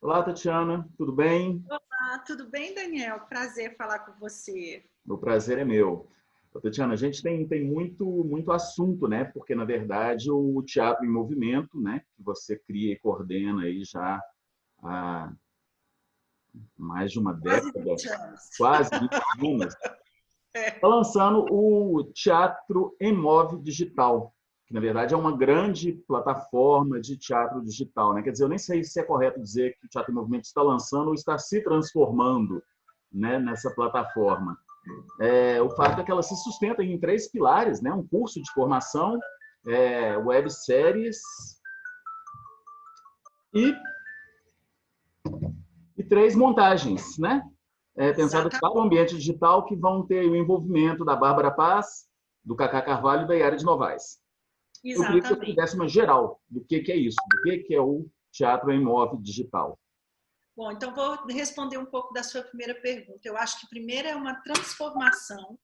Olá, Tatiana, tudo bem? Olá, tudo bem, Daniel? Prazer falar com você. O prazer é meu. Ô, Tatiana, a gente tem muito assunto, né? Porque, na verdade, o Teatro em Movimento, né? Que você cria e coordena aí já há mais de uma Quase década, 20 anos. quase 20 anos, está É, lançando o Teatro em Move Digital, que, na verdade, é uma grande plataforma de teatro digital, né? Quer dizer, eu nem sei se é correto dizer que o Teatro em Movimento está lançando ou está se transformando, né, nessa plataforma. O fato é que ela se sustenta em três pilares, né? Um curso de formação, webséries e, e três montagens, né? Pensadas para o exatamente. ambiente digital que vão ter o envolvimento da Bárbara Paz, do Cacá Carvalho e da Yara de Novaes. Eu queria que você Exatamente. tivesse uma geral do que é isso, do que é o teatro em móvel digital. Bom, então vou responder um pouco da sua primeira pergunta. Eu acho que primeiro é uma transformação,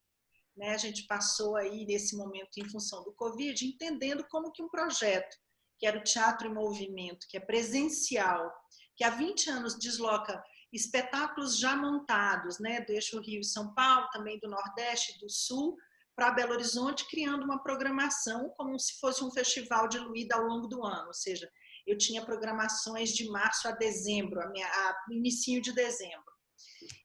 né? A gente passou aí nesse momento em função do Covid, entendendo como que um projeto, que era o Teatro em Movimento, que é presencial, que há 20 anos desloca espetáculos já montados, né, do eixo Rio e São Paulo, também do Nordeste e do Sul, para Belo Horizonte, criando uma programação como se fosse um festival diluído ao longo do ano, ou seja, eu tinha programações de março a dezembro, inicinho de dezembro.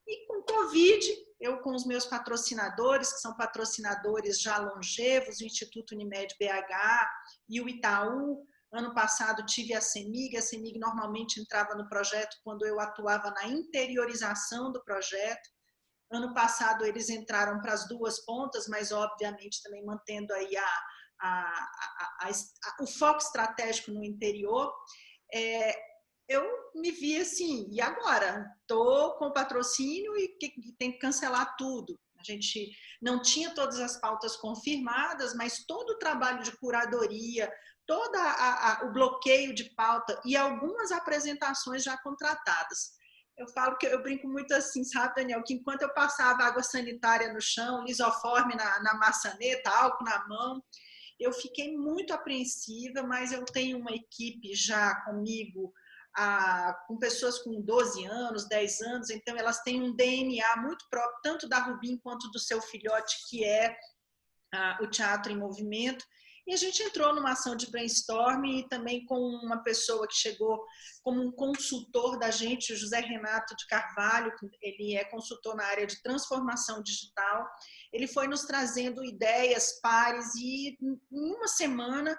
E com Covid, eu com os meus patrocinadores, que são patrocinadores já longevos, o Instituto Unimed BH e o Itaú. Ano passado tive a CEMIG normalmente entrava no projeto quando eu atuava na interiorização do projeto. Ano passado eles entraram para as duas pontas, mas obviamente também mantendo aí o foco estratégico no interior. É, eu me vi assim, e agora? Estou com patrocínio e tem que cancelar tudo. A gente não tinha todas as pautas confirmadas, mas todo o trabalho de curadoria, todo o bloqueio de pauta e algumas apresentações já contratadas. Eu falo que eu brinco muito assim, sabe, Daniel, que enquanto eu passava água sanitária no chão, lisoforme na maçaneta, álcool na mão, eu fiquei muito apreensiva, mas eu tenho uma equipe já comigo, com pessoas com 12 anos, 10 anos, então elas têm um DNA muito próprio, tanto da Rubim quanto do seu filhote, que é o Teatro em Movimento. E a gente entrou numa ação de brainstorming e também com uma pessoa que chegou como um consultor da gente, o José Renato de Carvalho, ele é consultor na área de transformação digital. Ele foi nos trazendo ideias, pares, e em uma semana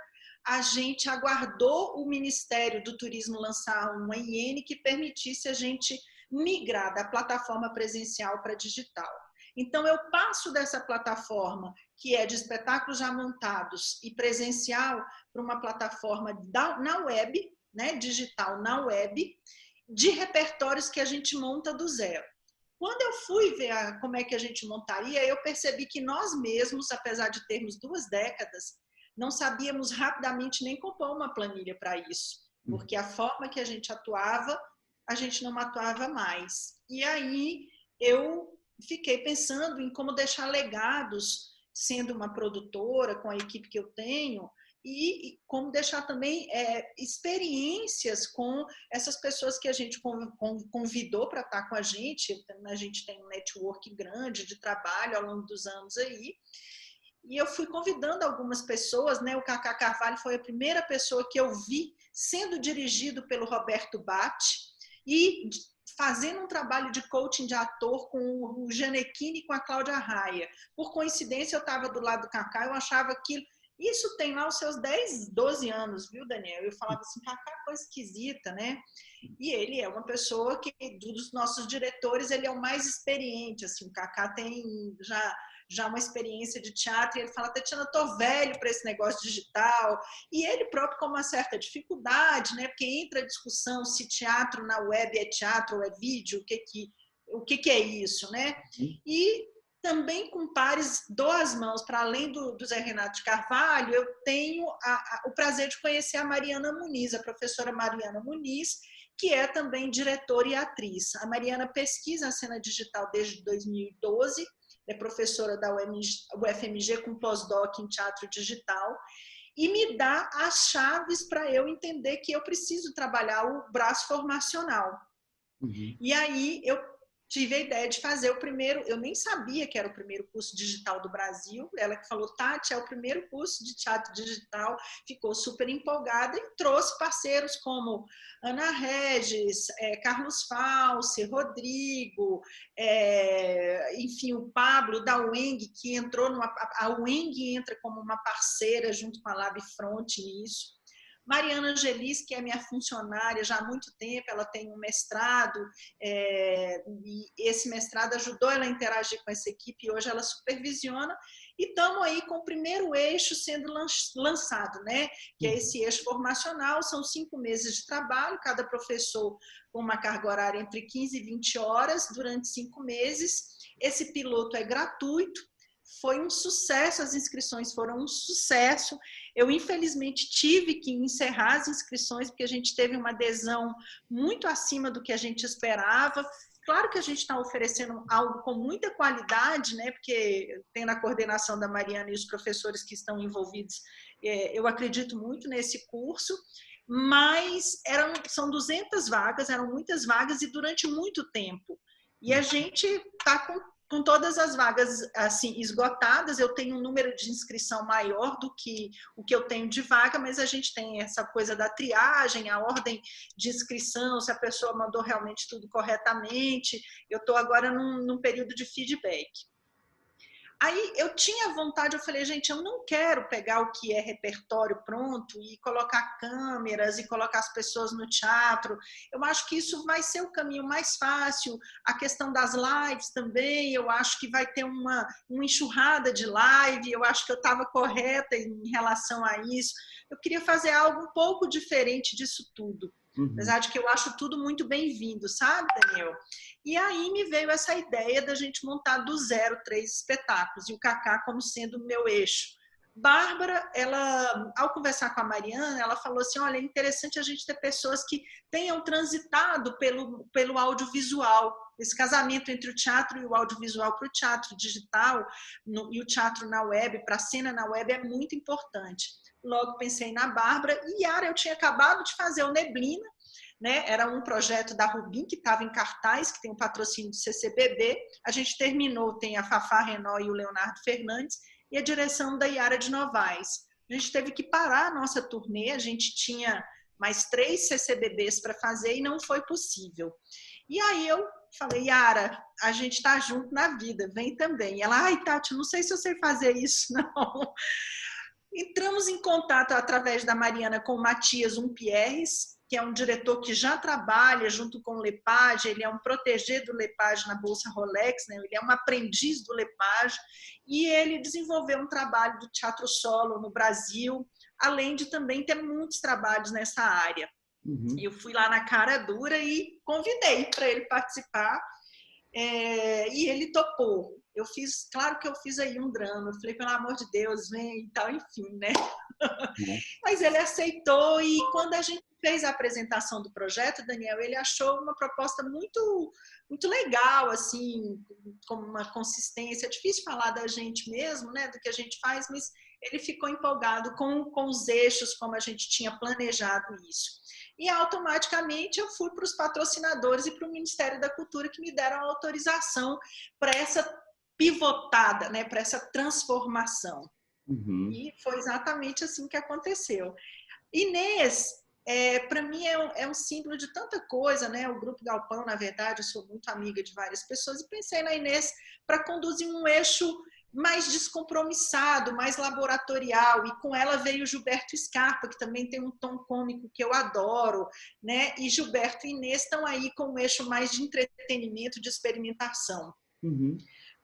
a gente aguardou o Ministério do Turismo lançar uma IN que permitisse a gente migrar da plataforma presencial para digital. Então, eu passo dessa plataforma, que é de espetáculos já montados e presencial, para uma plataforma na web, né, digital na web, de repertórios que a gente monta do zero. Quando eu fui ver como é que a gente montaria, eu percebi que nós mesmos, apesar de termos 2 décadas, não sabíamos rapidamente nem compor uma planilha para isso, porque a forma que a gente não atuava mais. E aí eu fiquei pensando em como deixar legados, sendo uma produtora, com a equipe que eu tenho, e como deixar também experiências com essas pessoas que a gente convidou para estar com a gente tem um network grande de trabalho ao longo dos anos aí, e eu fui convidando algumas pessoas, né? O Cacá Carvalho foi a primeira pessoa que eu vi sendo dirigido pelo Roberto Batti e fazendo um trabalho de coaching de ator com o Gianecchini e com a Cláudia Raia. Por coincidência, eu estava do lado do Cacá, eu achava aquilo. Isso tem lá os seus 10, 12 anos, viu, Daniel? Eu falava assim, Cacá, coisa esquisita, né? E ele é uma pessoa que, dos nossos diretores, ele é o mais experiente, assim, o Cacá tem já uma experiência de teatro, e ele fala, Tatiana, tô velho para esse negócio digital, e ele próprio com uma certa dificuldade, né, porque entra a discussão se teatro na web é teatro ou é vídeo, o que é isso, né, e também com pares, dou as mãos, para além do Zé Renato de Carvalho, eu tenho o prazer de conhecer a Mariana Muniz, a professora Mariana Muniz, que é também diretora e atriz. A Mariana pesquisa a cena digital desde 2012, é professora da UFMG com pós-doc em teatro digital, e me dá as chaves para eu entender que eu preciso trabalhar o braço formacional. Uhum. E aí eu tive a ideia de fazer o primeiro, eu nem sabia que era o primeiro curso digital do Brasil, ela que falou, Tati, é o primeiro curso de teatro digital, ficou super empolgada e trouxe parceiros como Ana Regis, Carlos False, Rodrigo, enfim, o Pablo da UENG, que entrou a UENG entra como uma parceira junto com a Labfront nisso. Mariana Angelis, que é minha funcionária já há muito tempo, ela tem um mestrado, e esse mestrado ajudou ela a interagir com essa equipe, e hoje ela supervisiona, e estamos aí com o primeiro eixo sendo lançado, né? Que é esse eixo formacional, são 5 meses de trabalho, cada professor com uma carga horária entre 15 e 20 horas, durante 5 meses. Esse piloto é gratuito, foi um sucesso, as inscrições foram um sucesso. Eu, infelizmente, tive que encerrar as inscrições, porque a gente teve uma adesão muito acima do que a gente esperava. Claro que a gente está oferecendo algo com muita qualidade, né? Porque tem na coordenação da Mariana e os professores que estão envolvidos, eu acredito muito nesse curso, mas são 200 vagas, eram muitas vagas e durante muito tempo. E a gente está com todas as vagas assim esgotadas. Eu tenho um número de inscrição maior do que o que eu tenho de vaga, mas a gente tem essa coisa da triagem, a ordem de inscrição, se a pessoa mandou realmente tudo corretamente. Eu estou agora num período de feedback. Aí eu tinha vontade, eu falei, gente, eu não quero pegar o que é repertório pronto e colocar câmeras e colocar as pessoas no teatro. Eu acho que isso vai ser o caminho mais fácil. A questão das lives também, eu acho que vai ter uma enxurrada de live, eu acho que eu estava correta em relação a isso. Eu queria fazer algo um pouco diferente disso tudo. Apesar de que eu acho tudo muito bem-vindo, sabe, Daniel? E aí me veio essa ideia da gente montar do zero 3 espetáculos, e o Cacá como sendo o meu eixo. Bárbara, ela, ao conversar com a Mariana, ela falou assim, olha, é interessante a gente ter pessoas que tenham transitado pelo audiovisual, esse casamento entre o teatro e o audiovisual para o teatro digital e o teatro na web, para a cena na web, é muito importante. Logo pensei na Bárbara, e Yara, eu tinha acabado de fazer o Neblina, né? Era um projeto da Rubim que estava em cartaz, que tem um patrocínio do CCBB. A gente terminou, tem a Fafá Renó e o Leonardo Fernandes, e a direção da Yara de Novaes. A gente teve que parar a nossa turnê, a gente tinha mais 3 CCBBs para fazer e não foi possível. E aí eu falei, Yara, a gente está junto na vida, vem também. E ela, ai, Tati, não sei se eu sei fazer isso, não. Entramos em contato através da Mariana com o Matias Umpierres, que é um diretor que já trabalha junto com o Lepage, ele é um protégé do Lepage na Bolsa Rolex, né? Ele é um aprendiz do Lepage, e ele desenvolveu um trabalho do teatro solo no Brasil, além de também ter muitos trabalhos nessa área. Eu fui lá na cara dura e convidei para ele participar, e ele topou. Eu fiz, claro que eu fiz aí um drama, eu falei, pelo amor de Deus, vem e tal, enfim, né? Mas ele aceitou, e quando a gente fez a apresentação do projeto, Daniel, ele achou uma proposta muito, muito legal, assim, com uma consistência. É difícil falar da gente mesmo, né, do que a gente faz, mas ele ficou empolgado com os eixos, como a gente tinha planejado isso. E automaticamente eu fui para os patrocinadores e para o Ministério da Cultura, que me deram a autorização para essa pivotada, né, para essa transformação. E foi exatamente assim que aconteceu. Inês, para mim é um símbolo de tanta coisa, né? O Grupo Galpão, na verdade, eu sou muito amiga de várias pessoas, e pensei na Inês para conduzir um eixo mais descompromissado, mais laboratorial, e com ela veio Gilberto Scarpa, que também tem um tom cômico que eu adoro, né? E Gilberto e Inês estão aí com um eixo mais de entretenimento, de experimentação.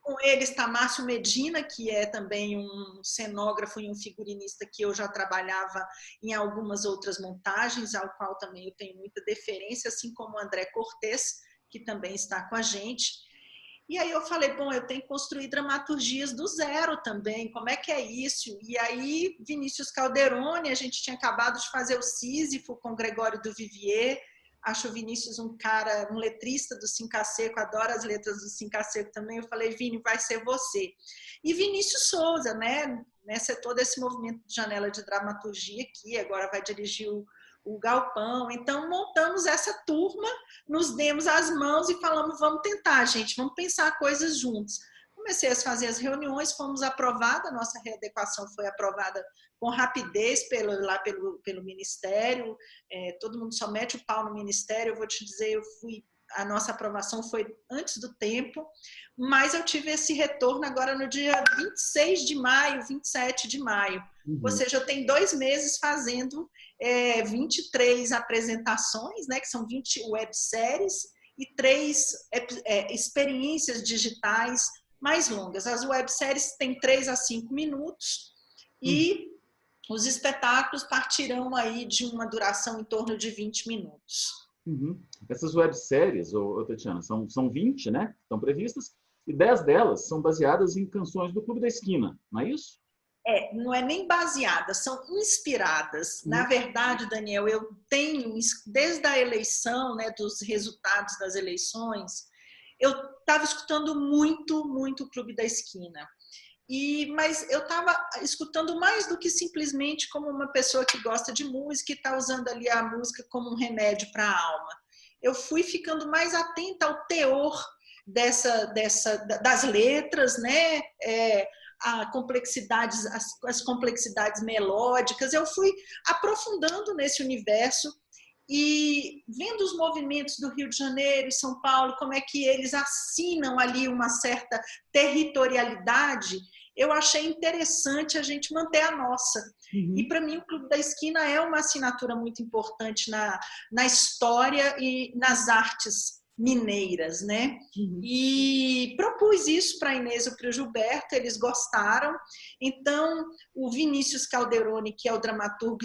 Com ele está Márcio Medina, que é também um cenógrafo e um figurinista que eu já trabalhava em algumas outras montagens, ao qual também eu tenho muita deferência, assim como o André Cortes, que também está com a gente. E aí eu falei, bom, eu tenho que construir dramaturgias do zero também, como é que é isso? E aí Vinícius Calderoni, a gente tinha acabado de fazer o Sísifo com Gregório do Vivier. Acho o Vinícius um cara, um letrista do Cinca Seco, adoro as letras do Cinca Seco também. Eu falei, Vini, vai ser você. E Vinícius Souza, né? né, ser todo esse movimento de Janela de Dramaturgia aqui, agora vai dirigir o Galpão. Então, montamos essa turma, nos demos as mãos e falamos, vamos tentar, gente, vamos pensar coisas juntos. Comecei a fazer as reuniões, fomos aprovadas, a nossa readequação foi aprovada com rapidez pelo Ministério, todo mundo só mete o pau no Ministério, eu vou te dizer, a nossa aprovação foi antes do tempo, mas eu tive esse retorno agora no dia 26 de maio, 27 de maio, ou seja, eu tenho 2 meses fazendo 23 apresentações, né, que são 20 webséries e 3 experiências digitais mais longas. As webséries têm 3 a 5 minutos e os espetáculos partirão aí de uma duração em torno de 20 minutos. Essas webséries, Tatiana, são 20, né? Estão previstas, e 10 delas são baseadas em canções do Clube da Esquina, não é isso? Não é nem baseadas, são inspiradas. Na verdade, Daniel, eu tenho, desde a eleição, né, dos resultados das eleições, eu estava escutando muito o Clube da Esquina. Mas eu estava escutando mais do que simplesmente como uma pessoa que gosta de música e está usando ali a música como um remédio para a alma. Eu fui ficando mais atenta ao teor das letras, né? As complexidades melódicas. Eu fui aprofundando nesse universo e vendo os movimentos do Rio de Janeiro e São Paulo, como é que eles assinam ali uma certa territorialidade, eu achei interessante a gente manter a nossa. E, para mim, o Clube da Esquina é uma assinatura muito importante na história e nas artes mineiras, né? E propus isso para a Inês e para o Gilberto, eles gostaram. Então, o Vinícius Calderoni, que é o dramaturgo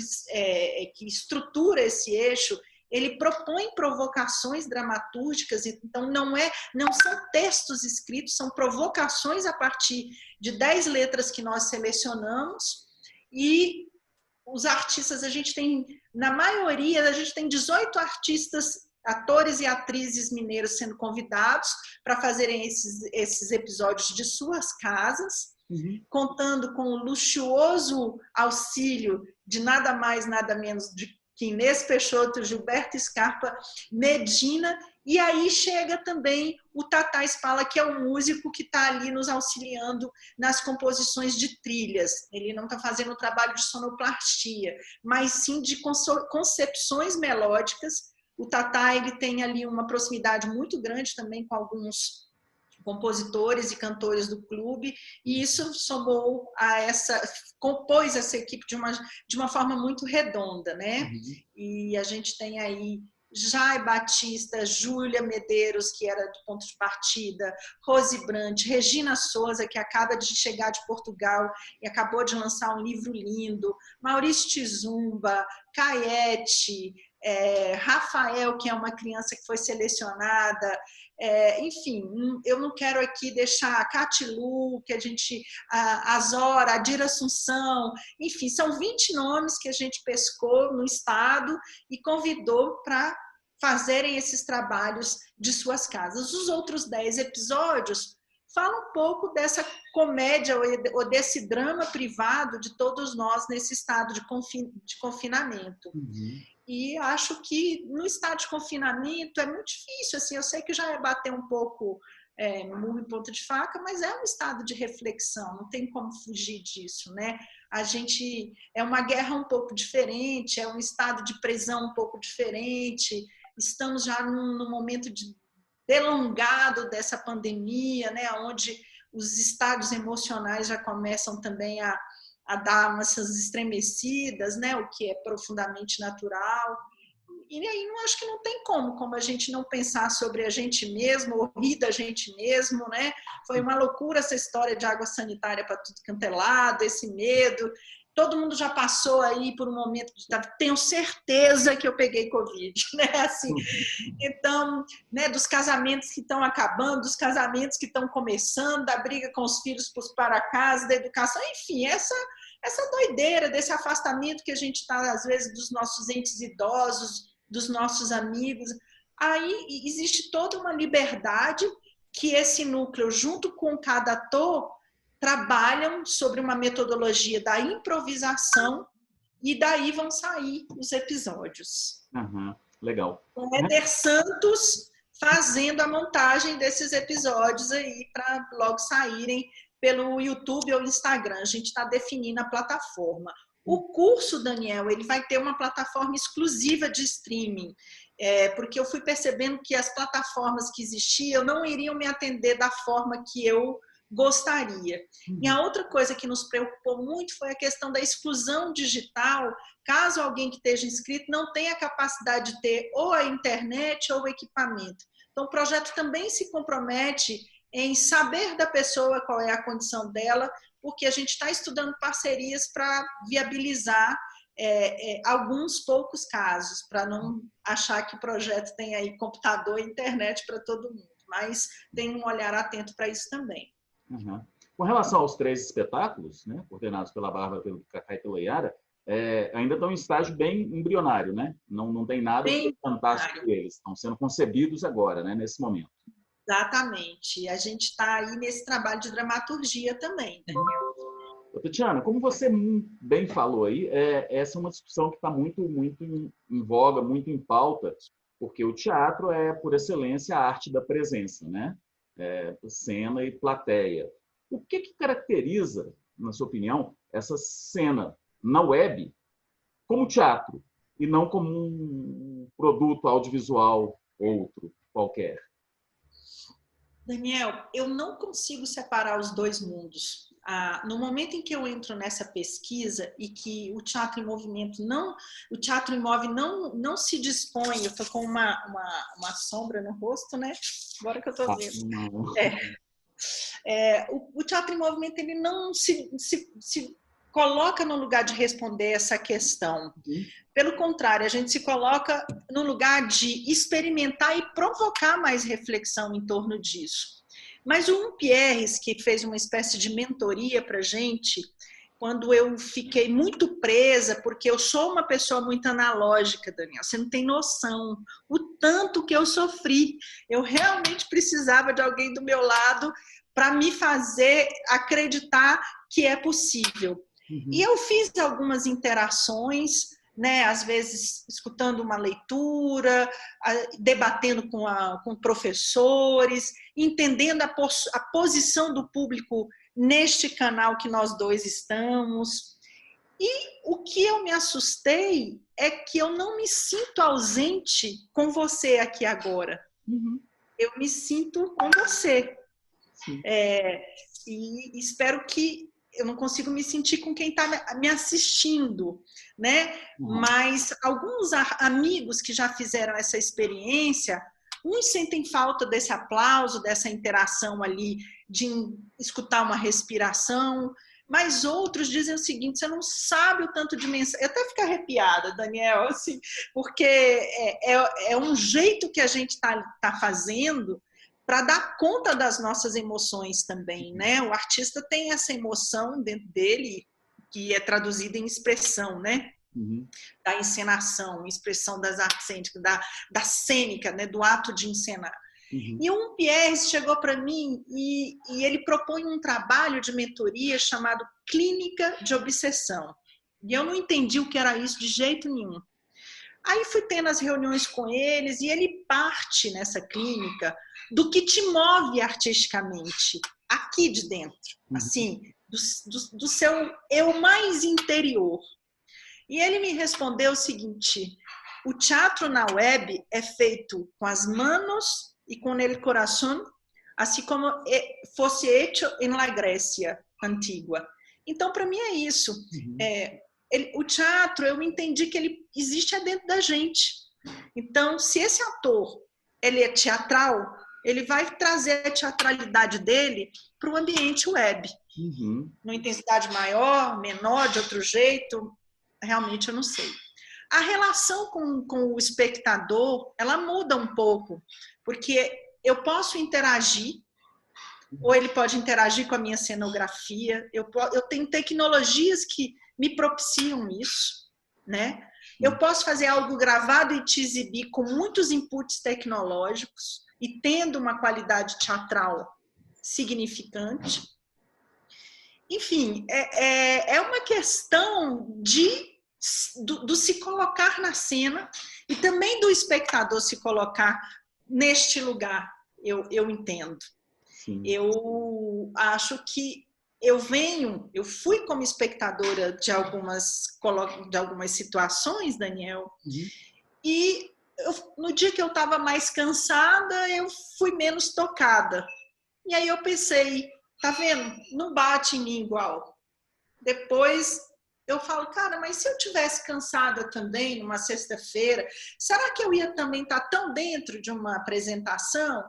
que estrutura esse eixo, ele propõe provocações dramatúrgicas, então não são textos escritos, são provocações a partir de 10 letras que nós selecionamos, e os artistas, na maioria, a gente tem 18 artistas, atores e atrizes mineiros sendo convidados para fazerem esses episódios de suas casas, contando com o luxuoso auxílio de nada mais, nada menos que Inês Peixoto, Gilberto Scarpa, Medina, e aí chega também o Tatá Spala, que é o músico que está ali nos auxiliando nas composições de trilhas. Ele não está fazendo o trabalho de sonoplastia, mas sim de concepções melódicas. O Tatá, ele tem ali uma proximidade muito grande também com alguns compositores e cantores do clube, e isso somou compôs essa equipe de uma forma muito redonda, né? E a gente tem aí Jai Batista, Júlia Medeiros, que era do Ponto de Partida, Rose Brant, Regina Souza, que acaba de chegar de Portugal e acabou de lançar um livro lindo, Maurício Tizumba, Caete, Rafael, que é uma criança que foi selecionada, enfim, eu não quero aqui deixar a Catilu, que a Zora, a Dira Assunção, enfim, são 20 nomes que a gente pescou no estado e convidou para fazerem esses trabalhos de suas casas. Os outros 10 episódios falam um pouco dessa comédia ou desse drama privado de todos nós nesse estado de confinamento. E acho que no estado de confinamento é muito difícil, assim, eu sei que já é bater um pouco murro em ponta de faca, mas é um estado de reflexão, não tem como fugir disso, né? É uma guerra um pouco diferente, é um estado de prisão um pouco diferente, estamos já num momento delongado dessa pandemia, né? Onde os estados emocionais já começam também a dar umas estremecidas, né? O que é profundamente natural. E aí acho que não tem como a gente não pensar sobre a gente mesmo, ou rir da gente mesmo, né? Foi uma loucura essa história de água sanitária para tudo quanto é lado, esse medo. Todo mundo já passou aí por um momento de tenho certeza que eu peguei Covid, né? Assim, então, né, dos casamentos que estão acabando, dos casamentos que estão começando, da briga com os filhos para casa, da educação, enfim, essa doideira desse afastamento que a gente está, às vezes, dos nossos entes idosos, dos nossos amigos. Aí existe toda uma liberdade que esse núcleo, junto com cada ator, trabalham sobre uma metodologia da improvisação e daí vão sair os episódios. Uhum, legal. O Éder Santos fazendo a montagem desses episódios aí para logo saírem pelo YouTube ou Instagram. A gente está definindo a plataforma. O curso, Daniel, ele vai ter uma plataforma exclusiva de streaming, porque eu fui percebendo que as plataformas que existiam não iriam me atender da forma que eu gostaria. E a outra coisa que nos preocupou muito foi a questão da exclusão digital, caso alguém que esteja inscrito não tenha a capacidade de ter ou a internet ou o equipamento. Então, o projeto também se compromete em saber da pessoa qual é a condição dela, porque a gente está estudando parcerias para viabilizar alguns poucos casos, para não achar que o projeto tem aí computador e internet para todo mundo, mas tem um olhar atento para isso também. Uhum. Com relação aos 3 espetáculos, né, coordenados pela Bárbara, pelo Cacá e pela Yara, ainda estão em estágio bem embrionário, né? Não tem nada de fantástico com eles. Estão sendo concebidos agora, né, nesse momento. Exatamente. A gente está aí nesse trabalho de dramaturgia também, Daniel. Tatiana, como você bem falou aí, essa é uma discussão que está muito em voga, muito em pauta, porque o teatro é, por excelência, a arte da presença, né? Cena e plateia. O que caracteriza, na sua opinião, essa cena na web como teatro e não como um produto audiovisual outro qualquer? Daniel, eu não consigo separar os dois mundos. No momento em que eu entro nessa pesquisa e que o teatro em movimento o teatro imóvel não se dispõe, eu estou com uma sombra no rosto, né? Agora que eu estou vendo. O teatro em movimento ele não se coloca no lugar de responder essa questão. Pelo contrário, a gente se coloca no lugar de experimentar e provocar mais reflexão em torno disso. Mas o Pierres, que fez uma espécie de mentoria para a gente, quando eu fiquei muito presa, porque eu sou uma pessoa muito analógica, Daniel, você não tem noção o tanto que eu sofri. Eu realmente precisava de alguém do meu lado para me fazer acreditar que é possível. E eu fiz algumas interações, né, às vezes escutando uma leitura, debatendo com professores, entendendo a posição do público neste canal que nós dois estamos. E o que eu me assustei é que eu não me sinto ausente com você aqui agora. Eu me sinto com você. E espero que eu não consigo me sentir com quem está me assistindo, né? Mas alguns amigos que já fizeram essa experiência, uns sentem falta desse aplauso, dessa interação ali, de escutar uma respiração, mas outros dizem o seguinte: você não sabe o tanto de mensagem. Eu até fico arrepiada, Daniel, assim, porque é um jeito que a gente tá fazendo para dar conta das nossas emoções também, né? O artista tem essa emoção dentro dele que é traduzida em expressão, né? Da encenação, expressão das artes cênicas, da cênica, né? Do ato de encenar. E um Pierres chegou para mim e ele propõe um trabalho de mentoria chamado Clínica de Obsessão. E eu não entendi o que era isso de jeito nenhum. Aí fui tendo as reuniões com eles e ele parte nessa clínica do que te move artisticamente, aqui de dentro, assim, do seu eu mais interior. E ele me respondeu o seguinte: o teatro na web é feito com as manos e com el corazón, assim como fosse hecho en la Grécia antiga. Então, para mim é isso. O teatro, eu entendi que ele existe dentro da gente. Então, se esse ator ele é teatral, ele vai trazer a teatralidade dele para o ambiente web. Numa intensidade maior, menor, de outro jeito, realmente eu não sei. A relação com o espectador, ela muda um pouco, porque eu posso interagir, ou ele pode interagir com a minha cenografia, eu tenho tecnologias que me propiciam isso, né? Eu posso fazer algo gravado e te exibir com muitos inputs tecnológicos e tendo uma qualidade teatral significante. enfim, é uma questão do se colocar na cena e também do espectador se colocar neste lugar, eu entendo. Sim. Eu acho que eu fui como espectadora de algumas situações, Daniel, e no dia que eu estava mais cansada, eu fui menos tocada. E aí eu pensei, tá vendo? Não bate em mim igual. Depois eu falo, cara, mas se eu tivesse cansada também numa sexta-feira, será que eu ia também estar tão dentro de uma apresentação?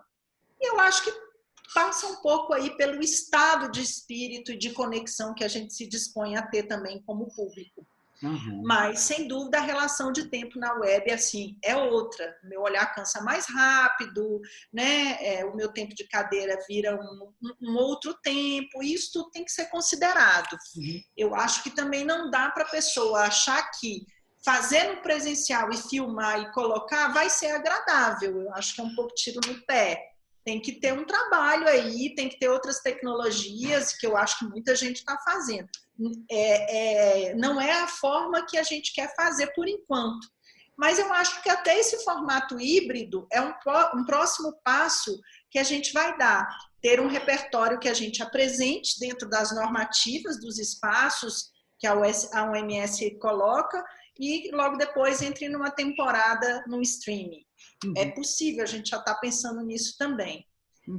E eu acho que passa um pouco aí pelo estado de espírito e de conexão que a gente se dispõe a ter também como público. Mas, sem dúvida, a relação de tempo na web assim, é outra. O meu olhar cansa mais rápido, né? O meu tempo de cadeira vira um outro tempo, e isso tudo tem que ser considerado. Eu acho que também não dá para a pessoa achar que fazer no presencial e filmar e colocar vai ser agradável. Eu acho que é um pouco tiro no pé. Tem que ter um trabalho aí, tem que ter outras tecnologias, que eu acho que muita gente está fazendo. Não é a forma que a gente quer fazer por enquanto. Mas eu acho que até esse formato híbrido é um próximo passo que a gente vai dar. Ter um repertório que a gente apresente dentro das normativas dos espaços que a OMS coloca e logo depois entre numa temporada no streaming. É possível, a gente já está pensando nisso também.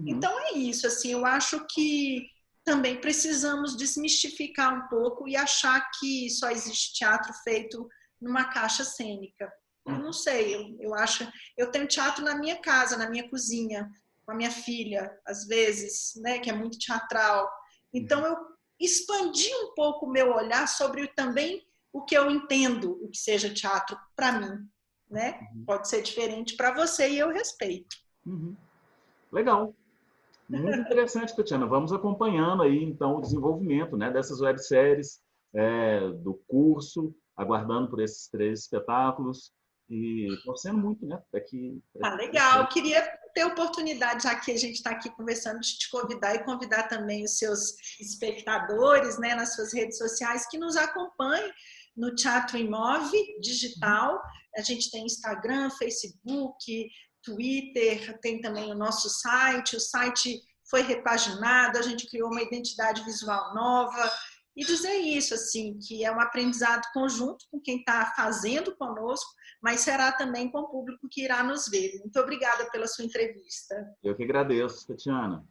Então é isso, assim, eu acho que também precisamos desmistificar um pouco e achar que só existe teatro feito numa caixa cênica. Eu não sei, eu acho, eu tenho teatro na minha casa, na minha cozinha, com a minha filha, às vezes, né, que é muito teatral. Então eu expandi um pouco o meu olhar sobre também o que eu entendo o que seja teatro para mim, né? Pode ser diferente para você e eu respeito. Legal. Muito interessante, Tatiana. Vamos acompanhando aí, então, o desenvolvimento, né, dessas webséries, do curso, aguardando por esses 3 espetáculos e torcendo muito, né, daqui. Legal. Queria ter oportunidade, já que a gente está aqui conversando, de te convidar e convidar também os seus espectadores, né, nas suas redes sociais, que nos acompanhem no Teatro Imove Digital. A gente tem Instagram, Facebook, Twitter, tem também o nosso site. O site foi repaginado, a gente criou uma identidade visual nova. E dizer isso, assim, que é um aprendizado conjunto com quem está fazendo conosco, mas será também com o público que irá nos ver. Muito obrigada pela sua entrevista. Eu que agradeço, Tatiana.